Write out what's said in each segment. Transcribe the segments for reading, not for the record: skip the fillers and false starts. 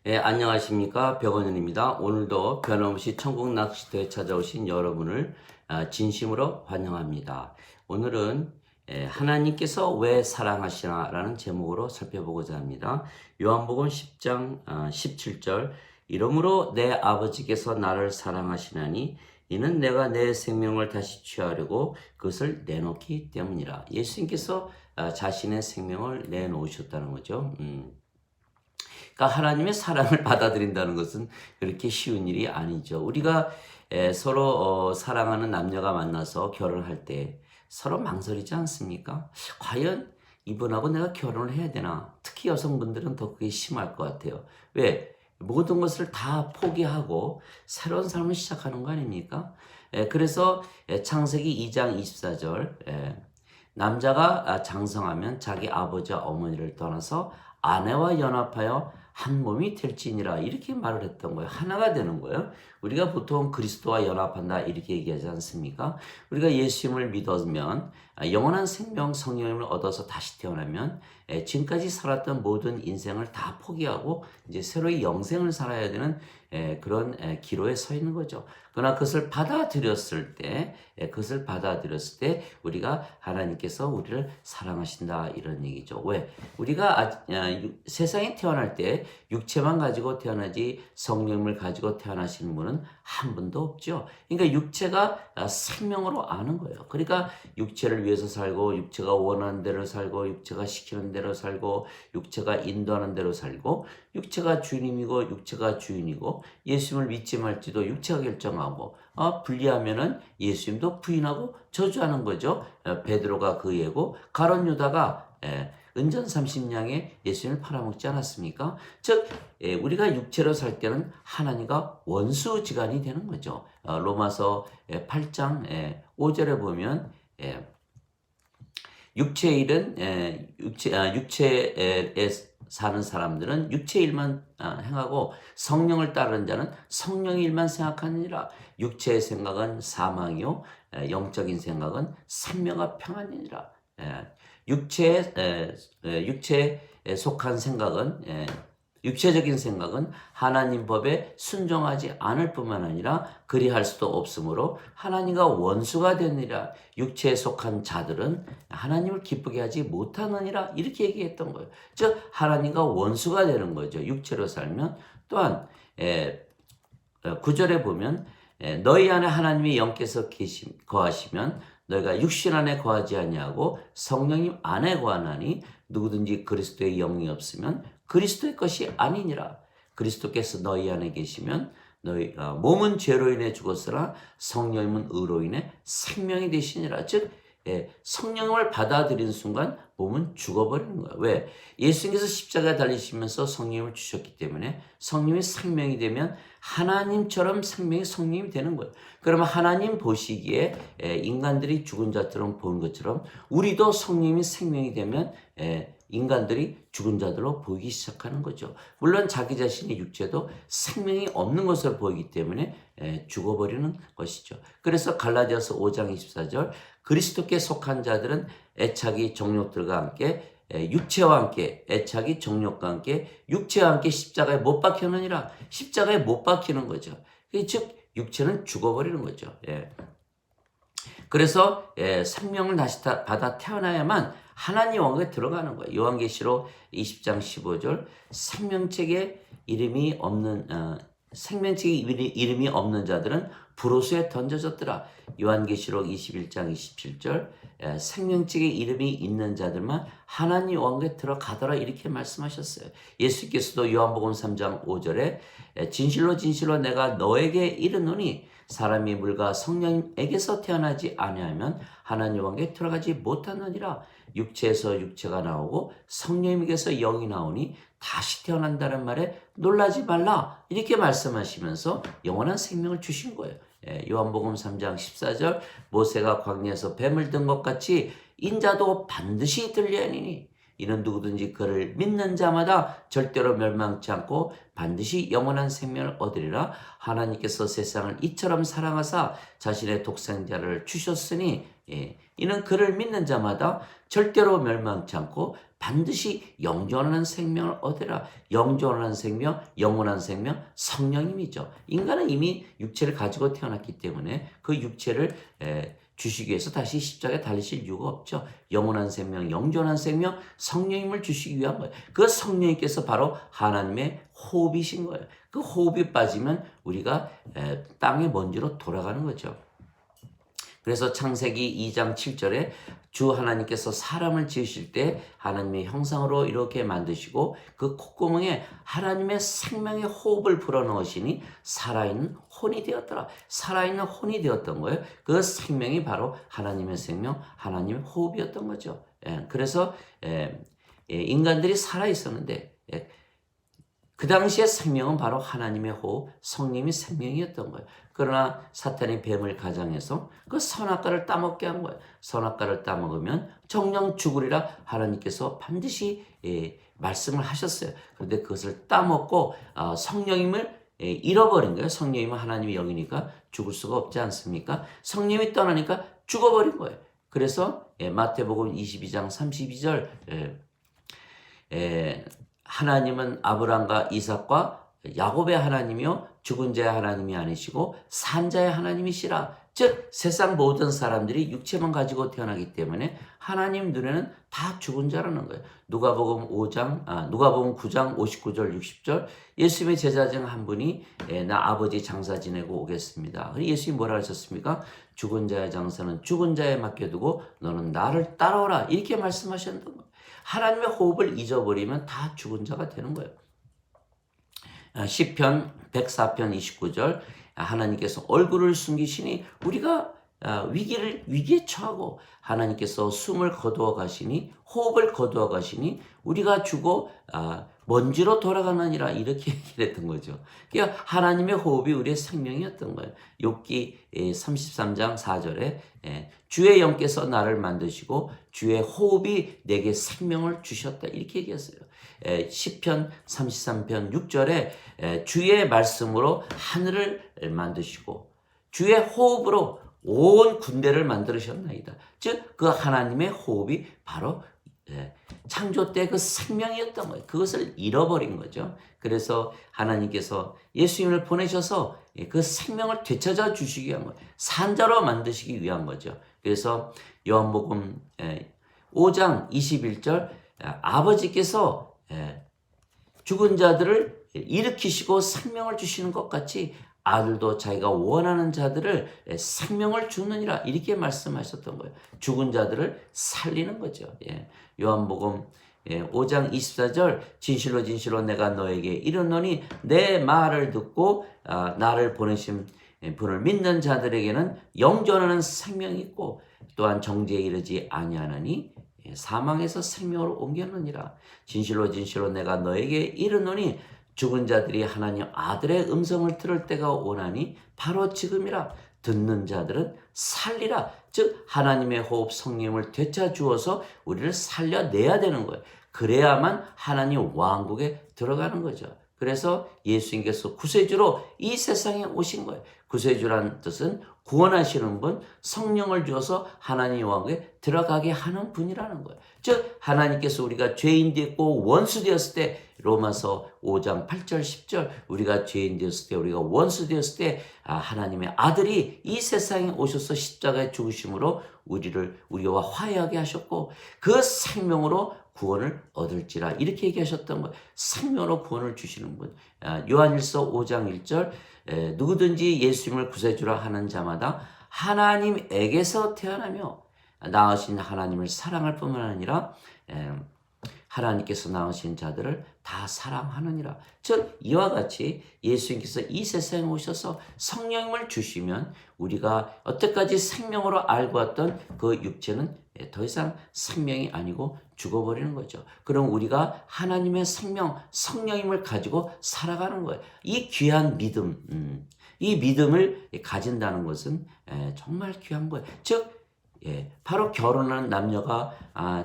안녕하십니까. 백원현입니다. 오늘도 변함없이 천국 낚시터에 찾아오신 여러분을 진심으로 환영합니다. 오늘은 하나님께서 왜 사랑하시나 라는 제목으로 살펴보고자 합니다. 요한복음 10장 17절 이러므로 내 아버지께서 나를 사랑하시나니 이는 내가 내 생명을 다시 취하려고 그것을 내놓기 때문이라. 예수님께서 자신의 생명을 내놓으셨다는 거죠. 그러니까 하나님의 사랑을 받아들인다는 것은 그렇게 쉬운 일이 아니죠. 우리가 서로 사랑하는 남녀가 만나서 결혼할 때 서로 망설이지 않습니까? 과연 이분하고 내가 결혼을 해야 되나? 특히 여성분들은 더 그게 심할 것 같아요. 왜? 모든 것을 다 포기하고 새로운 삶을 시작하는 거 아닙니까? 그래서 창세기 2장 24절 남자가 장성하면 자기 아버지와 어머니를 떠나서 아내와 연합하여 한 몸이 될지니라 이렇게 말을 했던 거예요. 하나가 되는 거예요. 우리가 보통 그리스도와 연합한다 이렇게 얘기하지 않습니까? 우리가 예수님을 믿으면 영원한 생명 성령을 얻어서 다시 태어나면 지금까지 살았던 모든 인생을 다 포기하고 이제 새로이 영생을 살아야 되는 그런 기로에 서 있는 거죠. 그러나 그것을 받아들였을 때 우리가 하나님께서 우리를 사랑하신다 이런 얘기죠. 왜? 우리가 세상에 태어날 때 육체만 가지고 태어나지 성령을 가지고 태어나시는 분은 한 분도 없죠. 그러니까 육체가 생명으로 아는 거예요. 그러니까 육체를 위해서 살고 육체가 원하는 대로 살고 육체가 시키는 대로 살고 육체가 인도하는 대로 살고 육체가 주님이고 육체가 주인이고 예수님을 믿지 말지도 육체가 결정하고 분리하면은 예수님도 부인하고 저주하는 거죠. 베드로가 그 예고 가룟 유다가 은전 30냥에 예수님을 팔아먹지 않았습니까? 즉 우리가 육체로 살 때는 하나님과 원수지간이 되는 거죠. 로마서 8장 5절에 보면 육체의 일은 육체에 사는 사람들은 육체의 일만 행하고 성령을 따르는 자는 성령의 일만 생각하느니라. 육체의 생각은 사망이요 영적인 생각은 생명과 평안이니라. 육체에 속한 생각은 육체적인 생각은 하나님 법에 순종하지 않을 뿐만 아니라 그리할 수도 없으므로 하나님과 원수가 되느니라. 육체에 속한 자들은 하나님을 기쁘게 하지 못하느니라 이렇게 얘기했던 거예요. 즉 하나님과 원수가 되는 거죠. 육체로 살면. 또한 9절에 보면 너희 안에 하나님의 영께서 거하시면 너희가 육신 안에 거하지 아니하고 성령님 안에 거하나니 누구든지 그리스도의 영이 없으면 그리스도의 것이 아니니라. 그리스도께서 너희 안에 계시면 너희 몸은 죄로 인해 죽었으나 성령님은 의로 인해 생명이 되시니라. 즉 성령을 받아들인 순간 몸은 죽어버리는 거야. 왜? 예수님께서 십자가에 달리시면서 성령을 주셨기 때문에 성령이 생명이 되면 하나님처럼 생명이 성령이 되는 거예요. 그러면 하나님 보시기에 인간들이 죽은 자처럼 보는 것처럼 우리도 성령이 생명이 되면 인간들이 죽은 자들로 보이기 시작하는 거죠. 물론 자기 자신의 육체도 생명이 없는 것으로 보이기 때문에 죽어버리는 것이죠. 그래서 갈라디아서 5장 24절 그리스도께 속한 자들은 애착이 정욕들과 함께 육체와 함께 애착이 정욕과 함께 육체와 함께 십자가에 못 박히느니라. 십자가에 못 박히는 거죠. 즉 육체는 죽어버리는 거죠. 그래서 생명을 다시 받아 태어나야만 하나님 왕국에 들어가는 거예요. 요한계시록 20장 15절 생명책에 이름이 없는 자들은 불호수에 던져졌더라. 요한계시록 21장 27절 생명책에 이름이 있는 자들만 하나님 왕국에 들어가더라 이렇게 말씀하셨어요. 예수께서도 요한복음 3장 5절에 진실로 진실로 내가 너에게 이르노니 사람이 물과 성령에게서 태어나지 아니하면 하나님 왕국에 들어가지 못하느니라. 육체에서 육체가 나오고 성령에게서 영이 나오니 다시 태어난다는 말에 놀라지 말라 이렇게 말씀하시면서 영원한 생명을 주신 거예요. 요한복음 3장 14절 모세가 광야에서 뱀을 든 것 같이 인자도 반드시 들려니니 이는 누구든지 그를 믿는 자마다 절대로 멸망치 않고 반드시 영원한 생명을 얻으리라. 하나님께서 세상을 이처럼 사랑하사 자신의 독생자를 주셨으니 이는 그를 믿는 자마다 절대로 멸망치 않고 반드시 영존하는 생명을 얻으라. 영존하는 생명, 영원한 생명, 성령님이죠. 인간은 이미 육체를 가지고 태어났기 때문에 그 육체를 주시기 위해서 다시 십자가에 달리실 이유가 없죠. 영원한 생명, 영존한 생명, 성령님을 주시기 위한 거예요. 그 성령님께서 바로 하나님의 호흡이신 거예요. 그 호흡이 빠지면 우리가 땅의 먼지로 돌아가는 거죠. 그래서 창세기 2장 7절에 주 하나님께서 사람을 지으실 때 하나님의 형상으로 이렇게 만드시고 그 콧구멍에 하나님의 생명의 호흡을 불어넣으시니 살아있는 혼이 되었더라. 살아있는 혼이 되었던 거예요. 그 생명이 바로 하나님의 생명, 하나님의 호흡이었던 거죠. 그래서 인간들이 살아있었는데 그 당시의 생명은 바로 하나님의 호흡, 성령의 생명이었던 거예요. 그러나 사탄이 뱀을 가장해서 그 선악과를 따먹게 한 거예요. 선악과를 따먹으면 정령 죽으리라 하나님께서 반드시 말씀을 하셨어요. 그런데 그것을 따먹고 성령님을 잃어버린 거예요. 성령님은 하나님의 영이니까 죽을 수가 없지 않습니까? 성령이 떠나니까 죽어버린 거예요. 그래서 마태복음 22장 32절 하나님은 아브라함과 이삭과 야곱의 하나님이요 죽은 자의 하나님이 아니시고 산 자의 하나님이시라. 즉 세상 모든 사람들이 육체만 가지고 태어나기 때문에 하나님 눈에는 다 죽은 자라는 거예요. 누가복음 9장 59절 60절 예수님의 제자 중 한 분이 나 아버지 장사 지내고 오겠습니다. 예수님이 뭐라 하셨습니까? 죽은 자의 장사는 죽은 자에 맡겨두고 너는 나를 따라오라 이렇게 말씀하셨던 거예요. 하나님의 호흡을 잊어버리면 다 죽은 자가 되는 거예요. 시편 104편 29절 하나님께서 얼굴을 숨기시니 우리가 위기에 처하고 하나님께서 숨을 거두어 가시니 호흡을 거두어 가시니 우리가 죽어 먼지로 돌아가느니라 이렇게 얘기를 했던 거죠. 그러니까 하나님의 호흡이 우리의 생명이었던 거예요. 욥기 33장 4절에 주의 영께서 나를 만드시고 주의 호흡이 내게 생명을 주셨다 이렇게 얘기했어요. 시편 33편 6절에 주의 말씀으로 하늘을 만드시고 주의 호흡으로 온 군대를 만들으셨나이다. 즉 그 하나님의 호흡이 바로 창조 때 그 생명이었던 거예요. 그것을 잃어버린 거죠. 그래서 하나님께서 예수님을 보내셔서 그 생명을 되찾아 주시기 위한 거예요. 산자로 만드시기 위한 거죠. 그래서 요한복음 5장 21절 아버지께서 죽은 자들을 일으키시고 생명을 주시는 것 같이 아들도 자기가 원하는 자들을 생명을 주느니라 이렇게 말씀하셨던 거예요. 죽은 자들을 살리는 거죠. 요한복음 5장 24절 진실로 진실로 내가 너에게 이르노니 내 말을 듣고 나를 보내신 분을 믿는 자들에게는 영존하는 생명이 있고 또한 정죄에 이르지 아니하느니 사망에서 생명으로 옮겼느니라. 진실로 진실로 내가 너에게 이르노니 죽은 자들이 하나님 아들의 음성을 들을 때가 오나니 바로 지금이라. 듣는 자들은 살리라. 즉 하나님의 호흡 성령을 되찾주어서 우리를 살려내야 되는 거예요. 그래야만 하나님 왕국에 들어가는 거죠. 그래서 예수님께서 구세주로 이 세상에 오신 거예요. 구세주라는 뜻은 구원하시는 분, 성령을 주어서 하나님 왕국에 들어가게 하는 분이라는 거예요. 즉 하나님께서 우리가 죄인 되었고 원수 되었을 때 로마서 5장 8절 10절 우리가 죄인 되었을 때 우리가 원수 되었을 때 하나님의 아들이 이 세상에 오셔서 십자가에 죽으심으로 우리와 화해하게 하셨고 그 생명으로 구원을 얻을지라 이렇게 얘기하셨던 거예요. 생명으로 구원을 주시는 분. 요한일서 5장 1절 누구든지 예수님을 구세주라 하는 자마다 하나님에게서 태어나며 낳으신 하나님을 사랑할 뿐만 아니라 하나님께서 낳으신 자들을 다 사랑하느니라. 즉 이와 같이 예수님께서 이 세상에 오셔서 성령님을 주시면 우리가 여태까지 생명으로 알고 왔던 그 육체는 더 이상 생명이 아니고 죽어버리는 거죠. 그럼 우리가 하나님의 생명, 성령님을 가지고 살아가는 거예요. 이 귀한 믿음, 이 믿음을 가진다는 것은 정말 귀한 거예요. 즉 바로 결혼하는 남녀가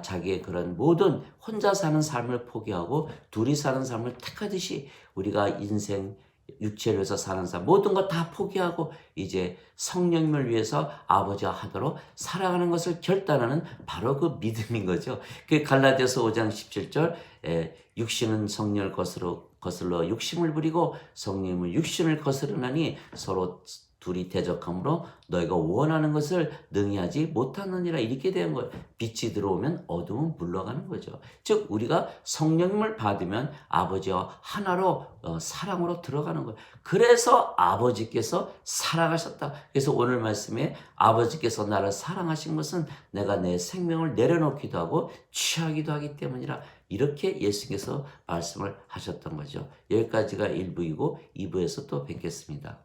자기의 그런 모든 혼자 사는 삶을 포기하고 둘이 사는 삶을 택하듯이 우리가 인생 육체를 위해서 사는 삶 모든 것 다 포기하고 이제 성령님을 위해서 아버지와 하도록 살아가는 것을 결단하는 바로 그 믿음인 거죠. 그 갈라디아서 5장 17절 육신은 성령을 거슬러 육심을 부리고 성령은 육신을 거스르나니 서로 둘이 대적함으로 너희가 원하는 것을 능히 하지 못하느니라 이렇게 된 거예요. 빛이 들어오면 어둠은 물러가는 거죠. 즉 우리가 성령님을 받으면 아버지와 하나로 사랑으로 들어가는 거예요. 그래서 아버지께서 사랑하셨다. 그래서 오늘 말씀에 아버지께서 나를 사랑하신 것은 내가 내 생명을 내려놓기도 하고 취하기도 하기 때문이라 이렇게 예수께서 말씀을 하셨던 거죠. 여기까지가 1부이고 2부에서 또 뵙겠습니다.